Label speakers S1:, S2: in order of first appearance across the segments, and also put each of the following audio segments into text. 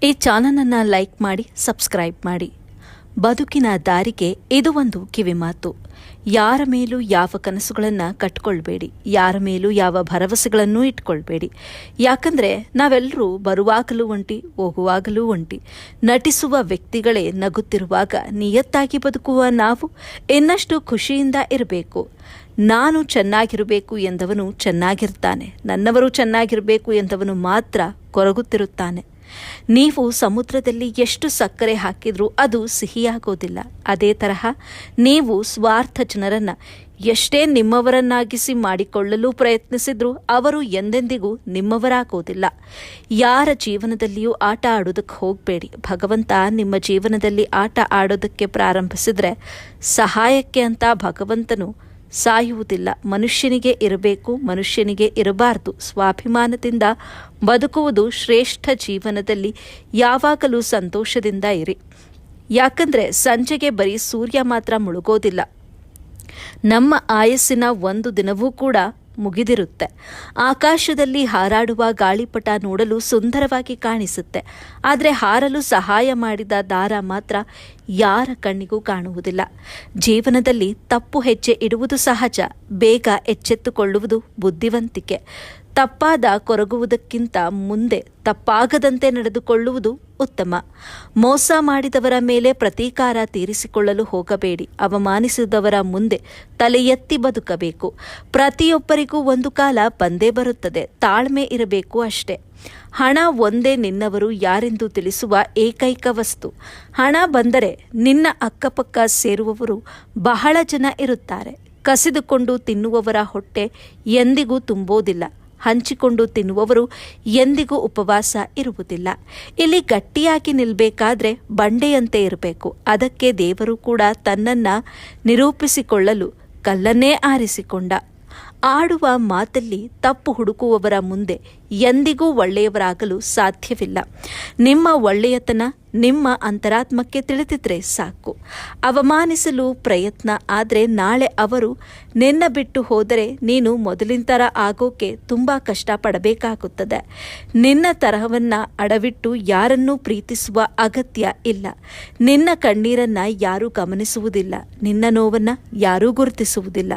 S1: ಈ ಚಾನಲನ್ನು ಲೈಕ್ ಮಾಡಿ, ಸಬ್ಸ್ಕ್ರೈಬ್ ಮಾಡಿ. ಬದುಕಿನ ದಾರಿಗೆ ಇದು ಒಂದು ಕಿವಿಮಾತು. ಯಾರ ಮೇಲೂ ಯಾವ ಕನಸುಗಳನ್ನು ಕಟ್ಕೊಳ್ಬೇಡಿ, ಯಾರ ಮೇಲೂ ಯಾವ ಭರವಸೆಗಳನ್ನೂ ಇಟ್ಕೊಳ್ಬೇಡಿ. ಯಾಕಂದರೆ ನಾವೆಲ್ಲರೂ ಬರುವಾಗಲೂ ಒಂಟಿ, ಹೋಗುವಾಗಲೂ ಒಂಟಿ. ನಟಿಸುವ ವ್ಯಕ್ತಿಗಳೇ ನಗುತ್ತಿರುವಾಗ ನಿಯತ್ತಾಗಿ ಬದುಕುವ ನಾವು ಇನ್ನಷ್ಟು ಖುಷಿಯಿಂದ ಇರಬೇಕು. ನಾನು ಚೆನ್ನಾಗಿರಬೇಕು ಎಂದವನು ಚೆನ್ನಾಗಿರ್ತಾನೆ, ನನ್ನವರು ಚೆನ್ನಾಗಿರಬೇಕು ಎಂದವನು ಮಾತ್ರ ಕೊರಗುತ್ತಿರುತ್ತಾನೆ. ನೀವು ಸಮುದ್ರದಲ್ಲಿ ಎಷ್ಟು ಸಕ್ಕರೆ ಹಾಕಿದ್ರೂ ಅದು ಸಿಹಿಯಾಗೋದಿಲ್ಲ. ಅದೇ ತರಹ ನೀವು ಸ್ವಾರ್ಥ ಜನರನ್ನು ಎಷ್ಟೇ ನಿಮ್ಮವರನ್ನಾಗಿಸಿ ಮಾಡಿಕೊಳ್ಳಲು ಪ್ರಯತ್ನಿಸಿದ್ರೂ ಅವರು ಎಂದೆಂದಿಗೂ ನಿಮ್ಮವರಾಗೋದಿಲ್ಲ. ಯಾರ ಜೀವನದಲ್ಲಿಯೂ ಆಟ ಆಡೋದಕ್ಕೆ ಹೋಗಬೇಡಿ. ಭಗವಂತ ನಿಮ್ಮ ಜೀವನದಲ್ಲಿ ಆಟ ಆಡೋದಕ್ಕೆ ಪ್ರಾರಂಭಿಸಿದ್ರೆ ಸಹಾಯಕ್ಕೆ ಅಂತ ಭಗವಂತನು ಸಾಯುವುದಿಲ್ಲ. ಮನುಷ್ಯನಿಗೆ ಇರಬೇಕು, ಮನುಷ್ಯನಿಗೆ ಇರಬಾರ್ದು. ಸ್ವಾಭಿಮಾನದಿಂದ ಬದುಕುವುದು ಶ್ರೇಷ್ಠ. ಜೀವನದಲ್ಲಿ ಯಾವಾಗಲೂ ಸಂತೋಷದಿಂದ ಇರಿ. ಯಾಕಂದರೆ ಸಂಜೆಗೆ ಬರೀ ಸೂರ್ಯ ಮಾತ್ರ ಮುಳುಗೋದಿಲ್ಲ. ನಮ್ಮ ಆಯಸ್ಸಿನ ಒಂದು ದಿನವೂ ಕೂಡ ಮುಗಿದಿರುತ್ತೆ. ಆಕಾಶದಲ್ಲಿ ಹಾರಾಡುವ ಗಾಳಿಪಟ ನೋಡಲು ಸುಂದರವಾಗಿ ಕಾಣಿಸುತ್ತೆ, ಆದರೆ ಹಾರಲು ಸಹಾಯ ಮಾಡಿದ ದಾರ ಮಾತ್ರ ಯಾರ ಕಣ್ಣಿಗೂ ಕಾಣುವುದಿಲ್ಲ. ಜೀವನದಲ್ಲಿ ತಪ್ಪು ಹೆಜ್ಜೆ ಇಡುವುದು ಸಹಜ, ಬೇಗ ಎಚ್ಚೆತ್ತುಕೊಳ್ಳುವುದು ಬುದ್ಧಿವಂತಿಕೆ. ತಪ್ಪಾದ ಕೊರಗುವುದಕ್ಕಿಂತ ಮುಂದೆ ತಪ್ಪಾಗದಂತೆ ನಡೆದುಕೊಳ್ಳುವುದು ಉತ್ತಮ. ಮೋಸ ಮಾಡಿದವರ ಮೇಲೆ ಪ್ರತೀಕಾರ ತೀರಿಸಿಕೊಳ್ಳಲು ಹೋಗಬೇಡಿ. ಅವಮಾನಿಸಿದವರ ಮುಂದೆ ತಲೆ ಎತ್ತಿ ಬದುಕಬೇಕು. ಪ್ರತಿಯೊಬ್ಬರಿಗೂ ಒಂದು ಕಾಲ ಬಂದೇ ಬರುತ್ತದೆ. ತಾಳ್ಮೆ ಇರಬೇಕು ಅಷ್ಟೇ. ಹಣ ಒಂದೇ ನಿನ್ನವರು ಯಾರೆಂದು ತಿಳಿಸುವ ಏಕೈಕ ವಸ್ತು. ಹಣ ಬಂದರೆ ನಿನ್ನ ಅಕ್ಕಪಕ್ಕ ಸೇರುವವರು ಬಹಳ ಜನ ಇರುತ್ತಾರೆ. ಕಸಿದುಕೊಂಡು ತಿನ್ನುವವರ ಹೊಟ್ಟೆ ಎಂದಿಗೂ ತುಂಬೋದಿಲ್ಲ. ಹಂಚಿಕೊಂಡು ತಿನ್ನುವವರು ಎಂದಿಗೂ ಉಪವಾಸ ಇರುವುದಿಲ್ಲ. ಇಲ್ಲಿ ಗಟ್ಟಿಯಾಗಿ ನಿಲ್ಲಬೇಕಾದ್ರೆ ಬಂಡೆಯಂತೆ ಇರಬೇಕು. ಅದಕ್ಕೆ ದೇವರು ಕೂಡ ತನ್ನನ್ನು ನಿರೂಪಿಸಿಕೊಳ್ಳಲು ಕಲ್ಲನ್ನೇ ಆರಿಸಿಕೊಂಡ. ಆಡುವ ಮಾತಲ್ಲಿ ತಪ್ಪು ಹುಡುಕುವವರ ಮುಂದೆ ಎಂದಿಗೂ ಒಳ್ಳೆಯವರಾಗಲು ಸಾಧ್ಯವಿಲ್ಲ. ನಿಮ್ಮ ಒಳ್ಳೆಯತನ ನಿಮ್ಮ ಅಂತರಾತ್ಮಕ್ಕೆ ತಿಳಿದಿದ್ರೆ ಸಾಕು. ಅವಮಾನಿಸಲು ಪ್ರಯತ್ನ ಆದರೆ ನಾಳೆ ಅವರು ನಿನ್ನ ಬಿಟ್ಟು ಹೋದರೆ ನೀನು ಮೊದಲಿನ ಥರ ಆಗೋಕೆ ತುಂಬ ಕಷ್ಟಪಡಬೇಕಾಗುತ್ತದೆ. ನಿನ್ನ ತರಹವನ್ನು ಅಡವಿಟ್ಟು ಯಾರನ್ನೂ ಪ್ರೀತಿಸುವ ಅಗತ್ಯ ಇಲ್ಲ. ನಿನ್ನ ಕಣ್ಣೀರನ್ನು ಯಾರೂ ಗಮನಿಸುವುದಿಲ್ಲ, ನಿನ್ನ ನೋವನ್ನು ಯಾರೂ ಗುರುತಿಸುವುದಿಲ್ಲ,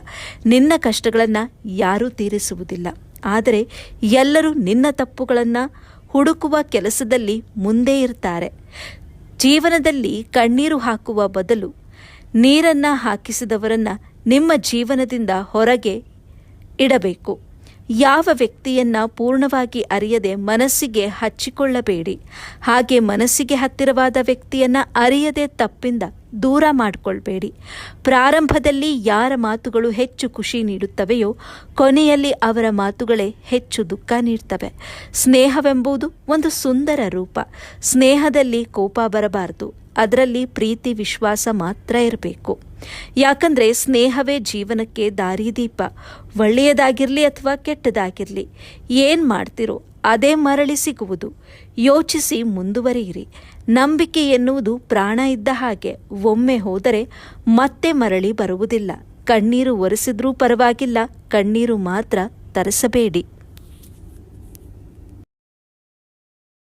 S1: ನಿನ್ನ ಕಷ್ಟಗಳನ್ನು ಯಾರೂ ತೀರಿಸುವುದಿಲ್ಲ. ಆದರೆ ಎಲ್ಲರೂ ನಿನ್ನ ತಪ್ಪುಗಳನ್ನು ಹುಡುಕುವ ಕೆಲಸದಲ್ಲಿ ಮುಂದೆ ಇರ್ತಾರೆ. ಜೀವನದಲ್ಲಿ ಕಣ್ಣೀರು ಹಾಕುವ ಬದಲು ನೀರನ್ನು ಹಾಕಿಸಿದವರನ್ನು ನಿಮ್ಮ ಜೀವನದಿಂದ ಹೊರಗೆ ಇಡಬೇಕು. ಯಾವ ವ್ಯಕ್ತಿಯನ್ನು ಪೂರ್ಣವಾಗಿ ಅರಿಯದೆ ಮನಸ್ಸಿಗೆ ಹಚ್ಚಿಕೊಳ್ಳಬೇಡಿ. ಹಾಗೆ ಮನಸ್ಸಿಗೆ ಹತ್ತಿರವಾದ ವ್ಯಕ್ತಿಯನ್ನು ಅರಿಯದೆ ತಪ್ಪಿಂದ ದೂರ ಮಾಡಿಕೊಳ್ಬೇಡಿ. ಪ್ರಾರಂಭದಲ್ಲಿ ಯಾರ ಮಾತುಗಳು ಹೆಚ್ಚು ಖುಷಿ ನೀಡುತ್ತವೆಯೋ ಕೊನೆಯಲ್ಲಿ ಅವರ ಮಾತುಗಳೇ ಹೆಚ್ಚು ದುಃಖ ನೀಡ್ತವೆ. ಸ್ನೇಹವೆಂಬುದು ಒಂದು ಸುಂದರ ರೂಪ. ಸ್ನೇಹದಲ್ಲಿ ಕೋಪ ಬರಬಾರದು. ಅದರಲ್ಲಿ ಪ್ರೀತಿ ವಿಶ್ವಾಸ ಮಾತ್ರ ಇರಬೇಕು. ಯಾಕಂದರೆ ಸ್ನೇಹವೇ ಜೀವನಕ್ಕೆ ದಾರಿದೀಪ. ಒಳ್ಳೆಯದಾಗಿರಲಿ ಅಥವಾ ಕೆಟ್ಟದಾಗಿರಲಿ, ಏನು ಮಾಡ್ತಿರೋ ಅದೇ ಮರಳಿ ಸಿಗುವುದು. ಯೋಚಿಸಿ ಮುಂದುವರಿಯಿರಿ. ನಂಬಿಕೆ ಎನ್ನುವುದು ಪ್ರಾಣ ಇದ್ದ ಹಾಗೆ. ಒಮ್ಮೆ ಹೋದರೆ ಮತ್ತೆ ಮರಳಿ ಬರುವುದಿಲ್ಲ. ಕಣ್ಣೀರು ಒರೆಸಿದ್ರೂ ಪರವಾಗಿಲ್ಲ, ಕಣ್ಣೀರು ಮಾತ್ರ ತರಿಸಬೇಡಿ.